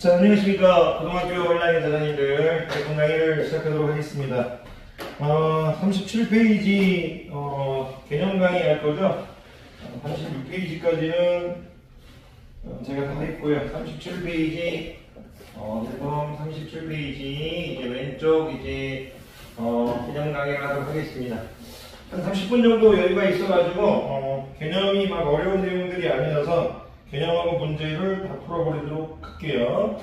자, 안녕하십니까. 고등학교 온라인 자단님들 개콘 강의를 시작하도록 하겠습니다. 37페이지 개념 강의 할 거죠. 36페이지까지는 제가 다 했고요. 37페이지 대범 37페이지 이제 왼쪽 이제 개념 강의를 하도록 하겠습니다. 한 30분 정도 여유가 있어가지고 개념이 막 어려운 내용들이 아니라서 개념하고 문제를 다 풀어버리도록 할게요.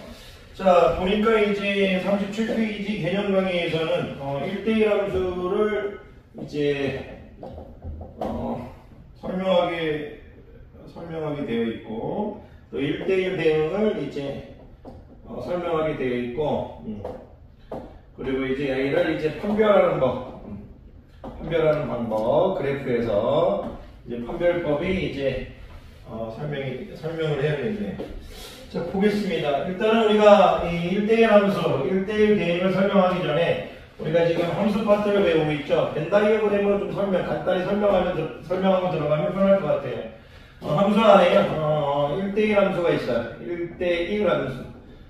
자, 보니까 이제 37페이지 개념 강의에서는 1대1 함수를 이제 설명하게 되어 있고, 또 1대1 대응을 이제 설명하게 되어 있고, 그리고 이제 얘를 이제 판별하는 방법, 그래프에서 이제 판별법이 이제 설명을 해야 되는데. 자, 보겠습니다. 일단은 우리가 이 1대1 함수, 1대1 대응을 설명하기 전에 우리가 지금 함수 파트를 배우고 있죠. 벤 다이어그램으로 좀 간단히 설명하고 들어가면 편할 것 같아요. 함수 안에 1대1 함수가 있어요. 1대1 함수.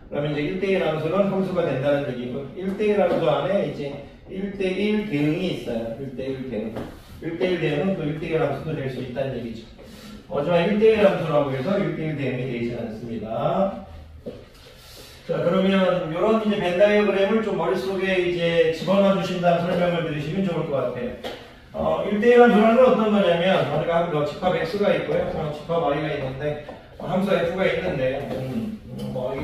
그러면 이제 1대1 함수는 함수가 된다는 얘기고, 1대1 함수 안에 이제 1대1 대응이 있어요. 1대1 대응. 1대1 대응은 또 1대1 함수도 될 수 있다는 얘기죠. 하지만 1대1 함수라고 해서 1대1 대응이 되지 않습니다. 자, 그러면 이런 이제 벤 다이어그램을 좀 머릿속에 이제 집어넣어 주신다는 설명을 들으시면 좋을 것 같아요. 1대1 함수라는 건 어떤 거냐면, 우리가 집합 x가 있고요. 집합 y가 있는데, 함수 f가 있는데,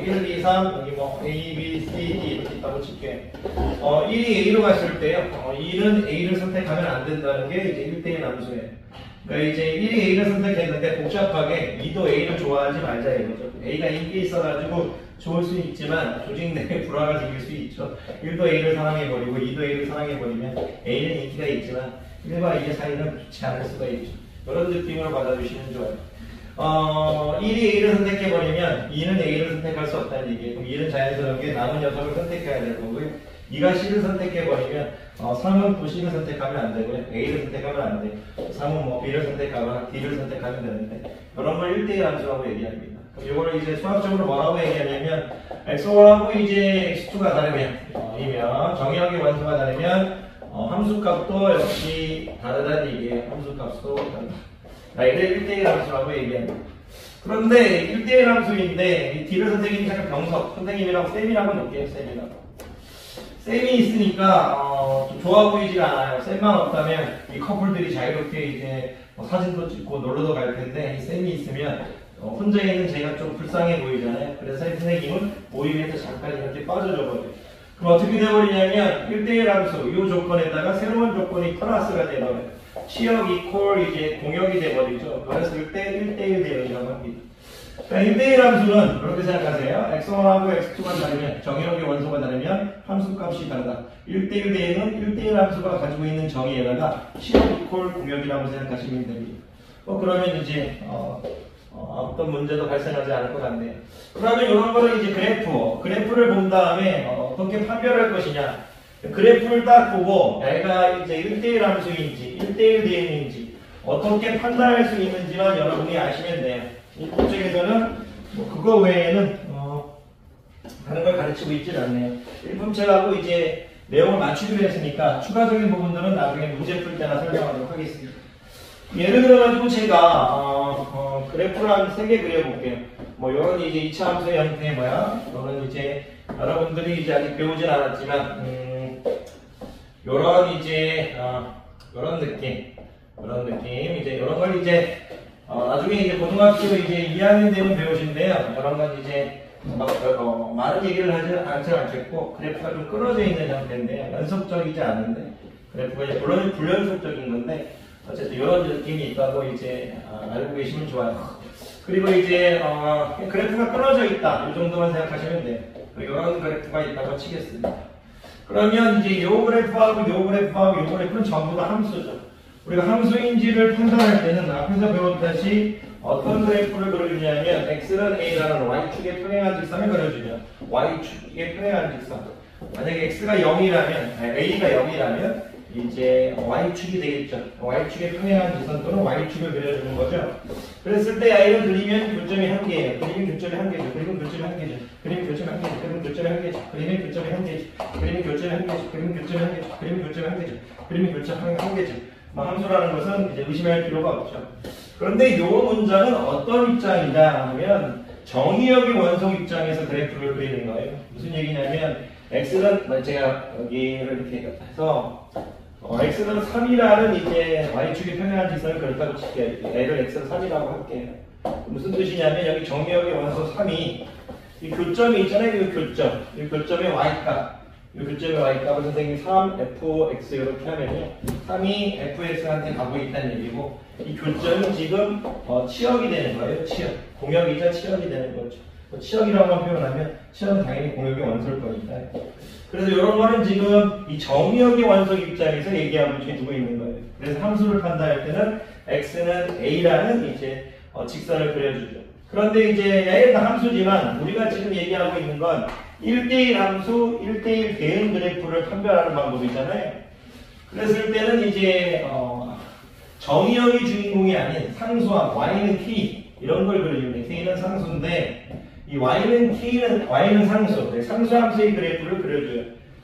1, 2, 3, 여기 a, b, c, d 이렇게 있다고 칠게. 1이 a로 갔을 때요. 2는 a를 선택하면 안 된다는 게 이제 1대1 함수예요. 그러니까 이제 1이 a를 선택했는데 복잡하게 2도 a를 좋아하지 말자 이거죠. a가 인기 있어가지고 좋을 수 있지만 조직 내에 불화가 생길 수 있죠. 1도 a를 사랑해버리고 2도 a를 사랑해버리면 a는 인기가 있지만 1과 2의 사이는 좋지 않을 수가 있죠. 이런 느낌으로 받아주시면 좋아요. 1이 a를 선택해버리면 2는 a를 선택할 수 없다는 얘기예요. 2는 자연스럽게 남은 녀석을 선택해야 될 거고요. 2가 C를 선택해버리면 3은 또 C를 선택하면 안 되고요. A를 선택하면 안 돼요. 3은 B를 선택하거나 D를 선택하면 되는데, 이런 걸 1대1 함수라고 얘기합니다. 그럼 이거를 이제 수학적으로 뭐라고 얘기하냐면, x1하고 이제 x2가 다르면, 정의역의 원소가 다르면 함수값도 역시 다르다는 얘기예요. 함수값도 다르다. 이를 1대1 함수라고 얘기합니다. 그런데 1대1 함수인데 이 D를 선생님이 잠깐 병석, 선생님이라고 쌤이라고 놓을게요. 쌤이 있으니까 좀 좋아 보이지가 않아요. 쌤만 없다면 이 커플들이 자유롭게 이제 사진도 찍고 놀러도 갈 텐데, 이 쌤이 있으면 혼자 있는 제가 좀 불쌍해 보이잖아요. 그래서 선생님은 모임에서 잠깐 이렇게 빠져줘 버려요. 그럼 어떻게 돼버리냐면 1대1 함수 이 조건에다가 새로운 조건이 플러스가 돼버려요. 치역 이퀄 이제 공역이 돼버리죠. 그랬을 때 1대1 대응이라고 합니다. 그러니까 1대1 함수는 그렇게 생각하세요. x1하고 x2가 다르면, 정의역의 원소가 다르면 함수값이 다르다. 1대1 대응은 1대1 함수가 가지고 있는 정의에다가 치역 이퀄 공역이라고 생각하시면 됩니다. 그러면 이제 어떤 문제도 발생하지 않을 것 같네요. 그러면 이런 거를 이제 그래프를 본 다음에 어떻게 판별할 것이냐. 그래프를 딱 보고 얘가 이제 1대1 함수인지 1대1 대응인지 어떻게 판단할 수 있는지만 여러분이 아시면 돼요. 이 법칙에서는 그거 외에는 다른 걸 가르치고 있질 않네요. 일품책하고 이제 내용을 맞추기로 했으니까 추가적인 부분들은 나중에 문제 풀 때나 설명하도록 하겠습니다. 예를 들어가지고 제가 그래프를 한 3개 그려볼게요. 요런 이제 2차 함수의 형태 요런 이제 여러분들이 이제 아직 배우진 않았지만 요런 이제 요런 느낌 이제 요런 걸 이제 나중에 이제 고등학교 이제 2학년 되면 배우신데요. 이런 건 이제 많은 얘기를 하지 않겠고, 그래프가 좀 끊어져 있는 형태인데요. 연속적이지 않은데, 그래프가 이제 물론 불연속적인 건데, 어쨌든 이런 느낌이 있다고 이제 알고 계시면 좋아요. 그리고 이제 그래프가 끊어져 있다. 이 정도만 생각하시면 돼요. 이런 그래프가 있다고 치겠습니다. 그러면 이제 이 그래프하고 이 그래프하고 이 그래프는 전부 다 함수죠. 우리가 함수인지를 판단할 때는 앞에서 배웠듯이 어떤 그래프를 그려주냐면, x는 a라는 y축의 평행한 직선을 그려주면, y축의 평행한 직선. 만약에 x가 0이라면, a가 0이라면 이제 y축이 되겠죠. y축에 평행한 지선 또는 y축을 그려주는 거죠. 그랬을 때 A를 그리면 교점이 한 개예요. 그리면 교점이 한 개죠. 그리면 교점이 한 개죠. 그리면 교점이 한 개죠. 그리면 교점이 한 개죠. 그리면 교점이 한 개죠. 그리면 교점이 한 개죠. 그리면 교점이 한 개죠. 그리면 교점이 한 개죠. 그리면 교점이 한 개죠. 함수라는 것은 이제 의심할 필요가 없죠. 그런데 이 문장은 어떤 입장이냐 하면 정의역의 원소 입장에서 그래프를 그리는 거예요. 무슨 얘기냐면 x는 제가 여기를 이렇게 해서 x는 3이라는 이제 y축이 평행한 지선을 그렇다고 칠게요. 얘를 x는 3이라고 할게요. 무슨 뜻이냐면 여기 정의역의 원소 3이 이 교점이 있잖아요. 이 교점. 이 교점의 y값. 이 교점의 y값을 선생님이 3fx 이렇게 하면요. 3이 fx한테 가고 있다는 얘기고 이 교점이 지금 치역이 되는 거예요. 치역. 공역이자 치역이 되는 거죠. 치역이라고만 표현하면 치역은 당연히 공역의 원소일 거니까. 그래서 이런 거는 지금 이 정의역의 원소 입장에서 얘기하고 두고 있는 거예요. 그래서 함수를 판단할 때는 x는 a라는 이제 직선을 그려주죠. 그런데 이제 얘는 다 함수지만 우리가 지금 얘기하고 있는 건 1대1 함수, 1대1 대응 그래프를 판별하는 방법이잖아요. 그랬을 때는 이제 정의역이 주인공이 아닌 상수함, y는 k 이런 걸 그려주는데 k는 상수인데 이 y는 상수, 상수함수의 그래프를 그려줘요.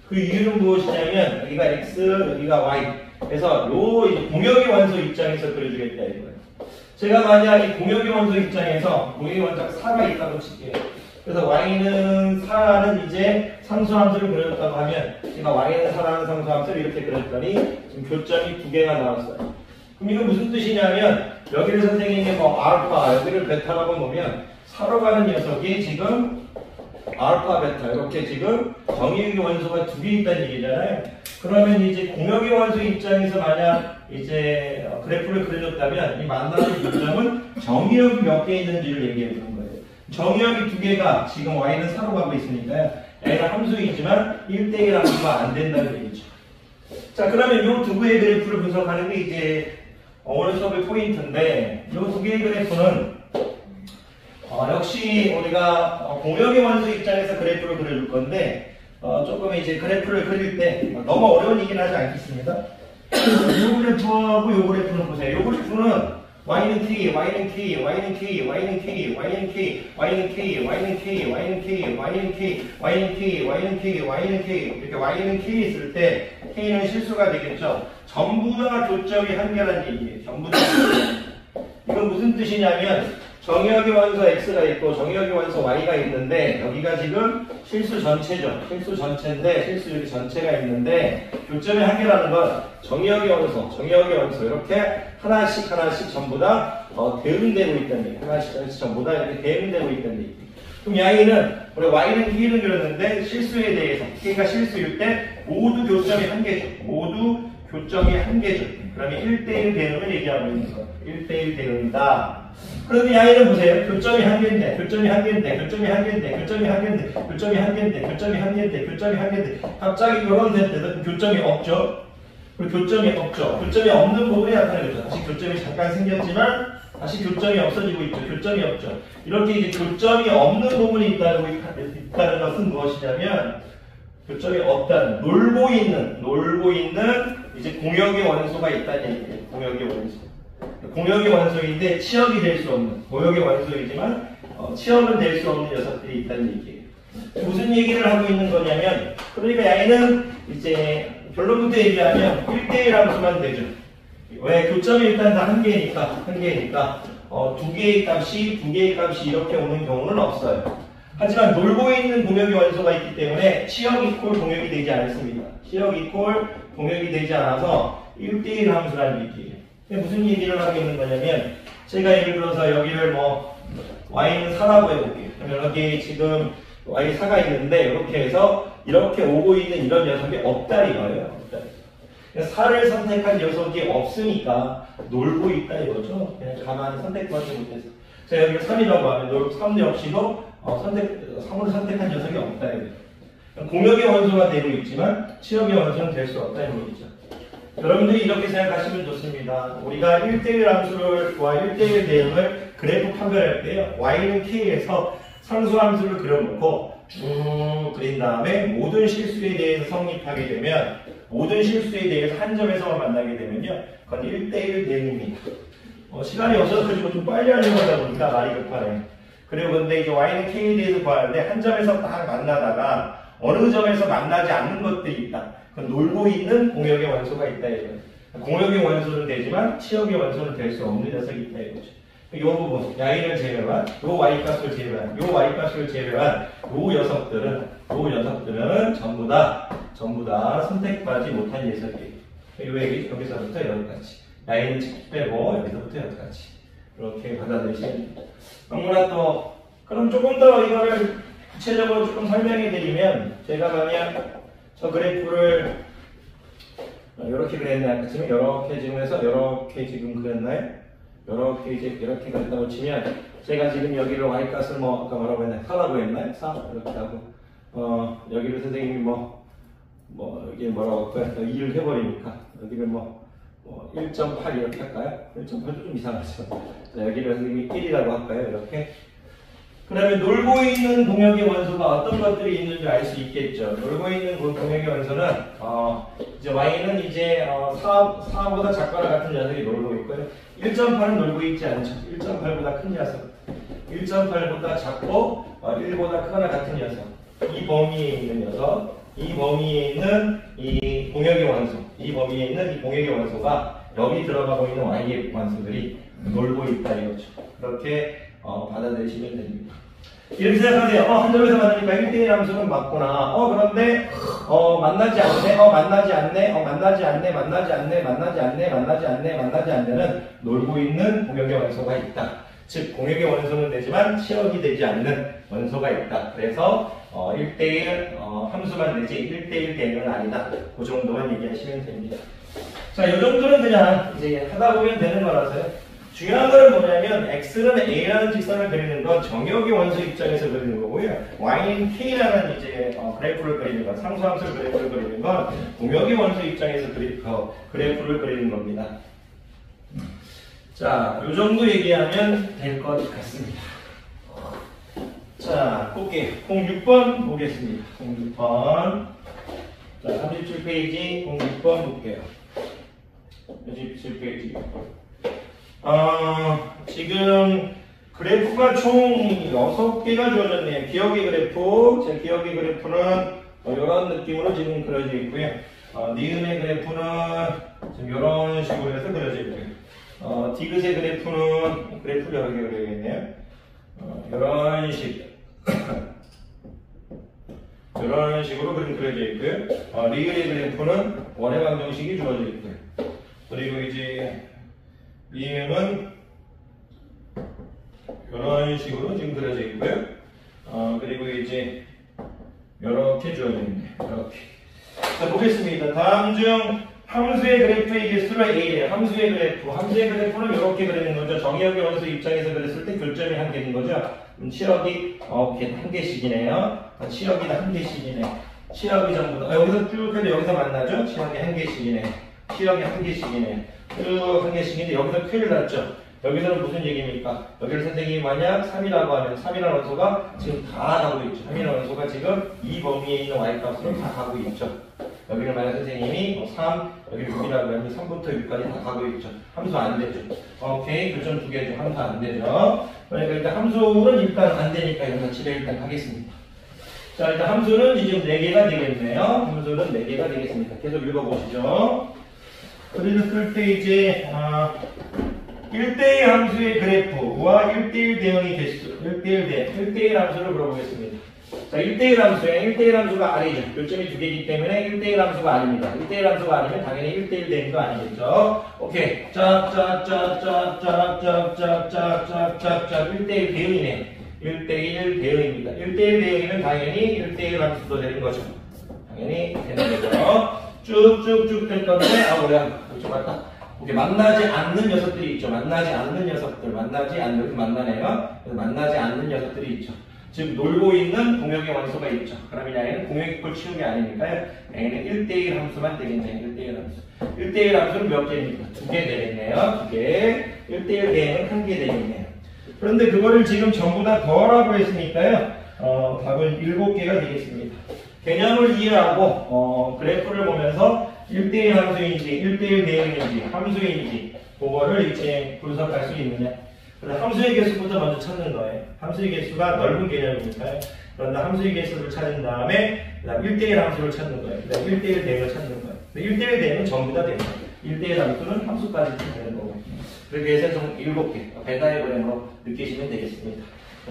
그 이유는 무엇이냐면 여기가 x, 여기가 y. 그래서 요 공역의 원소 입장에서 그려주겠다 이거예요. 제가 만약 이 공역의 원소 입장에서 공역의 원소가 4가 있다고 칠게요. 그래서 y는 4는 이제 상수함수를 그려줬다고 하면 제가 y는 4라는 상수함수를 이렇게 그렸더니 지금 교점이 2개가 나왔어요. 그럼 이건 무슨 뜻이냐면 여기를 선생님이 알파, 여기를 베타라고 놓으면 사로 가는 녀석이 지금 알파, 베타 이렇게 지금 정의역의 원소가 2개 있다는 얘기잖아요. 그러면 이제 공역의 원소 입장에서 만약 이제 그래프를 그려줬다면 이 만나는 요점은 정의역이 몇 개 있는지를 얘기해 주는 거예요. 정의역이 2개가 지금 y는 4로 가고 있으니까요. 얘는 함수이지만 1대1 함수가 안 된다는 얘기죠. 자, 그러면 이 두 개의 그래프를 분석하는 게 이제 오늘 수업의 포인트인데 이 두 개의 그래프는 역시 우리가 공역의 원소 입장에서 그래프를 그려줄 건데 조금 이제 그래프를 그릴 때 너무 어려운 얘기는 하지 않겠습니다. 이 그래프하고 이 그래프는 보세요. 이 그래프는 y는 k, y는 k, y는 k, y는 k, y는 k, y는 k, y는 k, y는 k, y는 k, y는 k, y는 k, y는 k 이렇게 y는 k 있을 때 k는 실수가 되겠죠. 전부 다 교점이 한 개라는 얘기예요. 전부 다. 이건 무슨 뜻이냐면 정의역의 원소 x가 있고 정의역의 원소 y가 있는데 여기가 지금 실수 전체죠. 실수 전체인데 실수 여기 전체가 있는데 교점이 한 개라는 건 정의역의 원소 이렇게 하나씩 전부 다 대응되고 있다는 얘기. 하나씩 전부 다 이렇게 대응되고 있다는 얘기. 그럼 y는 우리 y는 k를 그렸는데 실수에 대해서 k가 실수일 때 모두 교점이 한 개죠. 모두 교점이 한 개죠. 그러면 1대1 대응을 얘기하고 있는 거예요. 1대1 대응이다. 그런데 y는 보세요. 교점이 한 개인데, 교점이 한 개인데, 교점이 한 개인데, 교점이 한 개인데, 교점이 한 개인데, 교점이 한 개인데, 교점이 한 개인데, 갑자기 이런 데는 교점이 없죠. 그리고 교점이 없죠. 교점이 없는 부분이 나타나죠. 다시 교점이 잠깐 생겼지만, 다시 교점이 없어지고 있죠. 교점이 없죠. 이렇게 이제 교점이 없는 부분이 있다는 것은 무엇이냐면, 교점이 없다는, 놀고 있는 이제 공역의 원소가 있다는 얘기예요. 공역의 원소. 공역의 원소인데 치역이 될 수 없는 공역의 원소이지만 치역은 될 수 없는 녀석들이 있다는 얘기예요. 무슨 얘기를 하고 있는 거냐면 그러니까 얘는 이제 결론부터 얘기하면 1대1 함수만 되죠. 왜? 교점이 일단 다 한 개니까 두 개의 값이 이렇게 오는 경우는 없어요. 하지만 놀고 있는 공역의 원소가 있기 때문에 치역 이퀄 공역이 되지 않습니다. 치역 이퀄 공역이 되지 않아서 1대1 함수라는 얘기예요. 무슨 얘기를 하고 있는 거냐면 제가 예를 들어서 여기를 y는 4라고 해볼게요. 그러면 여기 지금 y 4가 있는데 이렇게 해서 이렇게 오고 있는 이런 녀석이 없다 이거예요. 없다. 4를 선택한 녀석이 없으니까 놀고 있다 이거죠. 그냥 가만히 선택하지 못해서. 제가 여기 3이라고 하면 3 역시도 3을 선택한 녀석이 없다 이거예요. 공역의 원소가 되고 있지만 치역의 원소는 될 수 없다는 얘기죠. 여러분들이 이렇게 생각하시면 좋습니다. 우리가 1대1 함수와 1대1 대응을 그래프 판별할 때요. y는 k에서 상수함수를 그려놓고 쭉 그린 다음에 모든 실수에 대해서 성립하게 되면 모든 실수에 대해서 한 점에서만 만나게 되면요. 그건 1대1 대응입니다. 시간이 없어서 그리고 좀 빨리 하려고 하다 보니까 말이 급하네. 그리고 근데 이제 y는 k에 대해서 구하는데 한 점에서 딱 만나다가 어느 점에서 만나지 않는 것들이 있다. 그건 놀고 있는 공역의 원소가 있다 이거예요. 공역의 원소는 되지만 치역의 원소는 될 수 없는 녀석이 있다 이거죠. 이 부분, y를 제외한, 요 y값을 제외한, 요 y값을 제외한 요 녀석들은 전부 다 선택받지 못한 녀석이에요. 요 얘기 여기서부터 여기까지. y는 빼고 여기서부터 여기까지. 이렇게 받아들이시면 됩니다. 너무나 또 그럼 조금 더 이거를 구체적으로 조금 설명해 드리면 제가 만약 저 그래프를 이렇게 그렸나요? 지금 이렇게 지금 해서 이렇게 지금 그렸나요? 이렇게 그렸다고 치면 제가 지금 여기를 y값을 뭐 아까 뭐라고 했나요? 4라고 했나요? 4 이렇게 하고 여기를 선생님이 이게 뭐라고 할까요? 2를 해버리니까 여기를 1.8 이렇게 할까요? 1.8도 좀 이상하죠. 자, 여기를 선생님이 1이라고 할까요? 이렇게. 그러면 놀고 있는 공역의 원소가 어떤 것들이 있는지 알 수 있겠죠. 놀고 있는 공역의 원소는 이제 y는 이제 4보다 작거나 같은 녀석이 놀고 있고요. 1.8은 놀고 있지 않죠. 1.8보다 큰 녀석. 1.8보다 작고 1보다 크거나 같은 녀석. 이 범위에 있는 녀석. 이 범위에 있는 이 공역의 원소. 이 범위에 있는 이 공역의 원소가 여기 들어가고 있는 y의 원소들이 놀고 있다 이거죠. 그렇게 받아들이시면 됩니다. 이렇게 생각하세요. 한 점에서 만나니까 1대1 함수는 맞구나. 그런데 만나지 않네는 놀고 있는 공역의 원소가 있다. 즉 공역의 원소는 되지만 치역이 되지 않는 원소가 있다. 그래서 1대1 함수만 되지 1대1 대응은 아니다. 그 정도만 얘기하시면 됩니다. 자, 이 정도는 그냥 이제 하다 보면 되는 거라서요. 중요한 건 뭐냐면 x는 a라는 직선을 그리는 건 정역의 원소 입장에서 그리는 거고요. y는 k라는 이제 그래프를 그리는 건 상수함수를 그래프를 그리는 건 공역의 원소 입장에서 그래프를 그리는 겁니다. 자, 이 정도 얘기하면 될 것 같습니다. 자, 볼게요. 06번 보겠습니다. 06번. 자, 37페이지 06번 볼게요. 37페이지. 지금 그래프가 총 6개가 주어졌네요. 기억의 그래프. 제 기억의 그래프는 이런 느낌으로 지금 그려져 있고요. 니은의 그래프는 지금 이런 식으로 해서 그려져 있고요. 디귿의 그래프는 그래프를 여러 개 그려야겠네요. 이런 식. 이런 식으로 그려져 있고요. 리을의 그래프는 원의 방정식이 주어져 있고요. 그리고 이제 미음은 이런 식으로 지금 그려져 있고요. 그리고 이제 이렇게 주어져 있네요. 이렇게. 자, 보겠습니다. 다음 중 함수의 그래프의 개수를 A래요. 함수의 그래프는 이렇게 그리는 거죠. 정의역의 원소 입장에서 그렸을 때 교점이 한 개인 거죠. 치역이 한 개씩이네요. 치역이 한 개씩이네. 치역이 전부 다 여기서 쭉 해도 여기서 만나죠. 치역이 한 개씩이네. 치역이 한 개씩이네. 쭉 한 개씩인데 여기서 큰일 났죠. 여기서는 무슨 얘기입니까? 여기를 선생님이 만약 3이라고 하면 3이라는 원소가 지금 다 가고 있죠. 3이라는 원소가 지금 이 범위에 있는 y값으로 다 가고 있죠. 여기를 만약 선생님이 3, 여기를 6이라고 하면 3부터 6까지 다 가고 있죠. 함수 안 되죠. 오케이, 교점 2개죠. 함수 안 되죠. 그러니까 일단 함수는 일단 안 되니까 이건 집에 일단 가겠습니다. 자, 일단 함수는 지금 4개가 되겠네요. 함수는 4개가 되겠습니다. 계속 읽어보시죠. 그랬을 때 이제 1대1 함수의 그래프와 1대1 대응의 개수, 1대1 함수를 물어보겠습니다. 자, 1대1 함수에 1대1 함수가 아니죠. 교점이 2개이기 때문에 1대1 함수가 아닙니다. 1대1 함수가 아니면 당연히 1대1 대응도 아니겠죠. 오케이. 짝짝짝짝짝짝짝짝짝짝짝 1대1 대응이네. 1대1 대응입니다. 1대1 대응이면 당연히 1대1 함수도 되는 거죠. 당연히 되는 거죠. 쭉쭉쭉 될 건데, 뭐야. 좀 맞다. 오케이. 만나지 않는 녀석들이 있죠. 만나지 않는 녀석들. 만나지 않는 녀석들이 있죠. 즉, 놀고 있는 공역의 원소가 있죠. 그러면 얘는 공역 이꼴 치우기 아니니까요. 얘는 1대1 함수만 되겠네요. 1대1 함수. 1대1 함수는 몇 개입니까? 2개 되겠네요. 2개. 1대1 대응은 1개 되겠네요. 그런데 그거를 지금 전부 다 더하라고 했으니까요. 답은 7개가 되겠습니다. 개념을 이해하고 그래프를 보면서 1대1 함수인지 1대1 대응인지 함수인지 그거를 이제 분석할 수 있느냐. 그래서 함수의 개수부터 먼저 찾는 거예요. 함수의 개수가 넓은 개념이니까요. 그런데 함수의 개수를 찾은 다음에 그다음 1대1 함수를 찾는 거예요. 그다음 1대1 대응을 찾는 거예요. 1대1 대응은 전부 다 됩니다. 1대1 함수는 함수까지 되는 거고. 그렇게 해서 총 7개 배다의 버램으로 느끼시면 되겠습니다.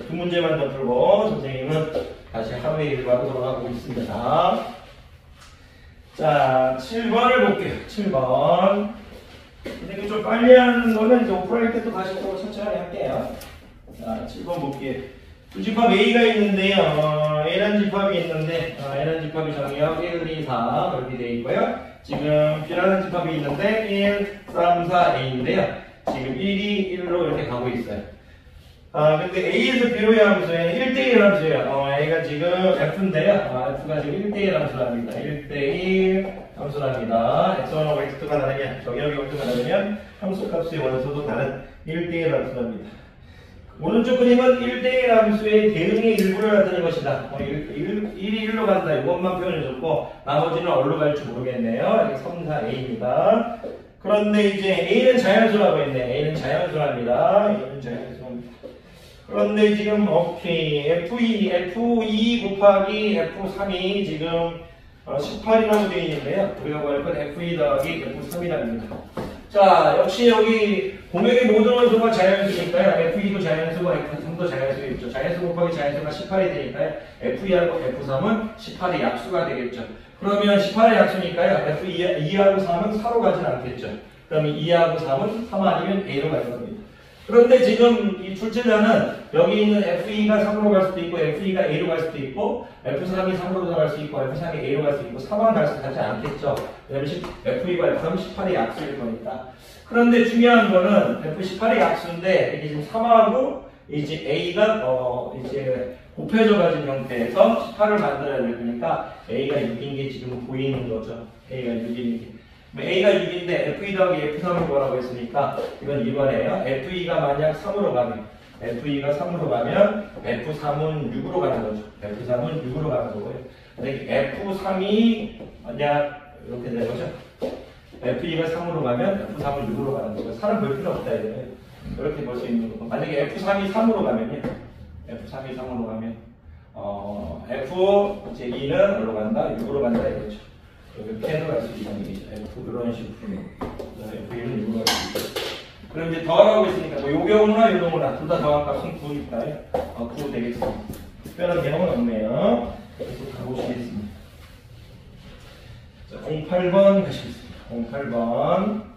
두 문제만 더 풀고 선생님은 다시 하루의 일과로 돌아가고 있습니다. 자, 7번을 볼게요. 7번. 선생님 좀 빨리 하는 거는 이제 오프라인 때 또 다시 또 천천히 할게요. 자, 7번 볼게요. 두 집합 A가 있는데요. A라는 집합이 있는데, A라는 집합이 정의역 1, 2, 4 그렇게 되어 있고요. 지금 B라는 집합이 있는데 1, 3, 4, A인데요. 지금 1이 1로 이렇게 가고 있어요. 근데 A에서 B로의 함수에 1대1 함수예요. A가 지금 F인데요. F가 지금 1대1 함수랍니다. 1대1 함수랍니다. X1하고 X2가 다르면, 정의역이 X2가 다르면 함수값의 원소도 다른 1대1 함수랍니다. 오른쪽 그림은 1대1 함수의 대응의 일부를 나타낸 것이다. 1이 1로 간다. 이것만 표현해줬고, 나머지는 어디로 갈지 모르겠네요. 여기 3, 4, A입니다. 그런데 이제 A는 자연수라고 했네. A는 자연수랍니다. A는 자연수랍니다. 그런데 지금 오케이 F2 곱하기 F3이 지금 18이라고 되어 있는데요. 우리가 구할 건 F2 더하기 F3이랍니다. 자, 역시 여기 공역의 모든 원소가 자연수니까요. F2도 자연수고 F3도 자연수겠죠. 자연수 곱하기 자연수가 18이 되니까요. F2하고 F3은 18의 약수가 되겠죠. 그러면 18의 약수니까요. F2하고 3은 4로 가진 않겠죠. 그러면 2하고 3은 3 아니면 A로 가는 겁니다. 그런데 지금 이 출제자는 여기 있는 F2가 3으로 갈 수도 있고 F2가 A로 갈 수도 있고 F3이 3으로 갈 수 있고 F3이 A로 갈 수 있고 3만 가지 않겠죠. 왜냐면 F2가 F3은 18의 약수일 거니까. 그런데 중요한 거는 F18의 약수인데 이게 지금 3하고 이제 A가 이제 곱해져 가진 형태에서 18을 만들어야 될 거니까 A가 6인 게 지금 보이는 거죠. A가 6인 게. A가 6인데 F2 더하기 F3을 뭐라고 했으니까 이건 이번에요. F2가 만약 3으로 가면 F3은 6으로 가는 거죠. F3은 6으로 가는 거고요. 근데 F3이 만약 이렇게 되는 거죠. F2가 3으로 가면 F3은 6으로 가는 거고요. 4는 볼 필요 없다 이거예요. 이렇게 볼 수 있는 거고. 만약에 F3이 3으로 가면요. F3이 3으로 가면 F2는 어디로 간다? 6으로 간다 이거죠. 이렇게 갈 수 있는 얘기죠. F 이런 식으로. F1은 6으로 갈 수 있죠. 그럼 이제 더하고 있으니까 뭐 요 경우나 요 경우나 둘 다 더한 값은 9니까요. 9 되겠습니다. 특별한 개념은 없네요. 계속 가보시겠습니다. 자, 08번 가시겠습니다. 08번.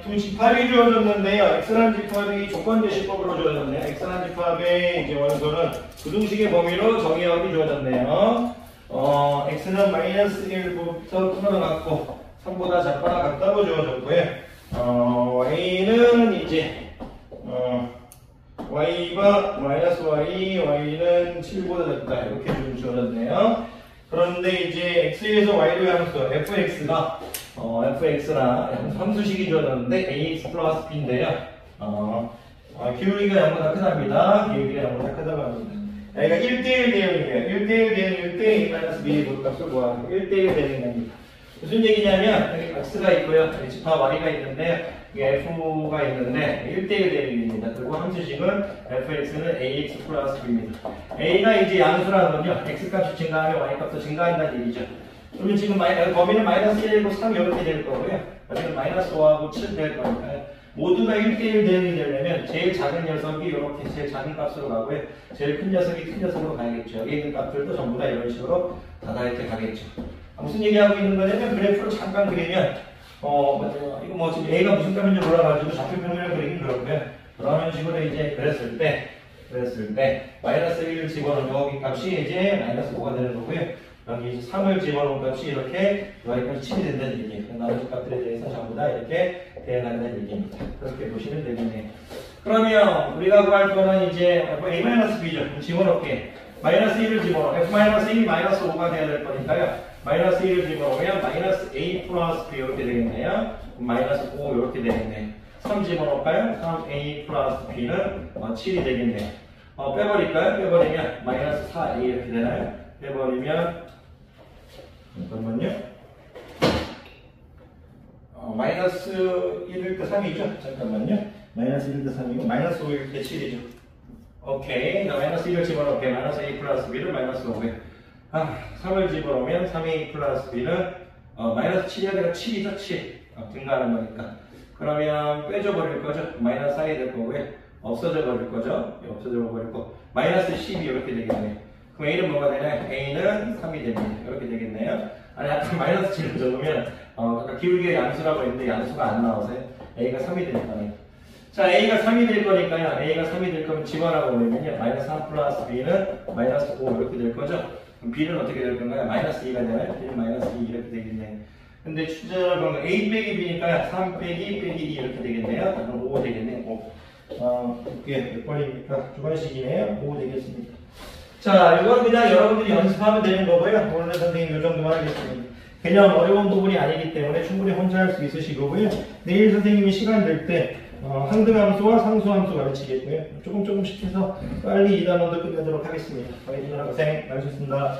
두 집합이 주어졌는데요. X라는 집합이 조건제시법으로 주어졌네요. X라는 집합의 이제 원소는 부등식의 범위로 정의역이 주어졌네요. X는 마이너스 1부터 끊어갔고 3보다 작거나 같다고 주어졌고요. Y는 이제 Y가 마이너스 Y, Y는 7보다 작다 이렇게 좀 주어졌네요. 그런데 이제 X에서 Y로의 함수 fx가 fx랑 함수식이 주어졌는데 ax 플러스 b인데요. 기울기가 0보다 크답니다. 기울기가 0보다 크다고 합니다. 여기가 1대1 대응이에요. 1대1 대응 1대 a 마이너스 b의 모값을 구하는 1대1 대응입니다. 무슨 얘기냐면 여기 x가 있고요. 여기 집합 y가 있는데 f가 있는데 1대1 대응입니다. 그리고 함수식은 fx는 ax 플러스 b입니다. a가 이제 양수라는 건요. x값이 증가하면 y값도 증가한다는 얘기죠. 그러면 지금 범위는 마이너스 1이고 3 이렇게 될 거고요. 여기는 마이너스 5하고 7 될 거니까요. 모두가 1대1 대응이 되려면 제일 작은 녀석이 이렇게 제일 작은 값으로 가고요. 제일 큰 녀석이 큰 녀석으로 가야겠죠. 여기 있는 값들도 전부 다 이런 식으로 다 이렇게 가겠죠. 무슨 얘기하고 있는 거냐면 그래프를 잠깐 그리면 이거 뭐 지금 A가 무슨 값인지 몰라가지고 좌표평면을 그리긴 그렇고요. 그런 식으로 이제 그랬을 때 마이너스 1을 집어넣은 여기 값이 이제 마이너스 5가 되는 거고요. 여기 이제 3을 집어넣은 값이 이렇게 여기까지 7이 된다는 얘기예요. 나머지 값들에 대해서 전부 다 이렇게 대응한다는 얘기입니다. 그렇게 보시면 되겠네요. 그러면 우리가 구할 거는 이제 A-B죠. 집어넣게. 마이너스 1을 집어넣어. F-1이 마이너스 5가 돼야 될 거니까요. 마이너스 1을 집어넣으면 마이너스 A 플러스 B 이렇게 되겠네요. 마이너스 5 이렇게 되겠네요. 3 집어넣을까요? 3a 플러스 b는 7이 되겠네요. 빼버릴까요? 빼버리면 마이너스 4a 이렇게 되나요? 빼버리면 잠깐만요. 마이너스 1일 때 3이죠? 잠깐만요. 마이너스 1일 때 3이고 마이너스 5일 때 7이죠. 오케이. 마이너스 1을 집어넣을게요. 마이너스 a 플러스 b를 마이너스 5에 3을 집어넣으면 3a 플러스 b는 마이너스 7이 아니라 7이죠. 7 증가하는 거니까. 그러면 빼줘버릴 거죠. 마이너스 4이 될 거고요. 없어져 버릴 거죠. 없어져 버릴 거. 마이너스 10이 이렇게 되겠네요. 그럼 a는 뭐가 되나요? a는 3이 됩니다. 이렇게 되겠네요. 아니 아까 마이너스 7을 적으면 아까 기울기의 양수라고 했는데 양수가 안 나와서요. a가 3이 될 거네요. 자, a가 3이 될 거니까요. a가 3이 될 거면 집어넣어 보면요. 마이너스 3 플러스 b는 마이너스 5 이렇게 될 거죠. 그럼 b는 어떻게 될 건가요? 마이너스 2가 되나요? b는 마이너스 2 이렇게 되겠네요. 근데 추적을 보면 a 빼기 b니까 3 빼기 2 이렇게 되겠네요. 그럼 5 되겠네요. 5. 이게 몇 번입니까? 주관식이네요. 5 되겠습니다. 자, 이건 그냥 여러분들이 연습하면 되는 거고요. 오늘 선생님 이 정도만 하겠습니다. 개념 어려운 부분이 아니기 때문에 충분히 혼자 할 수 있으시고요. 내일 선생님이 시간 될 때 항등함수와 상수함수 가르치겠고요. 조금씩 해서 빨리 이 단원도 끝내도록 하겠습니다. 고생 많으셨습니다.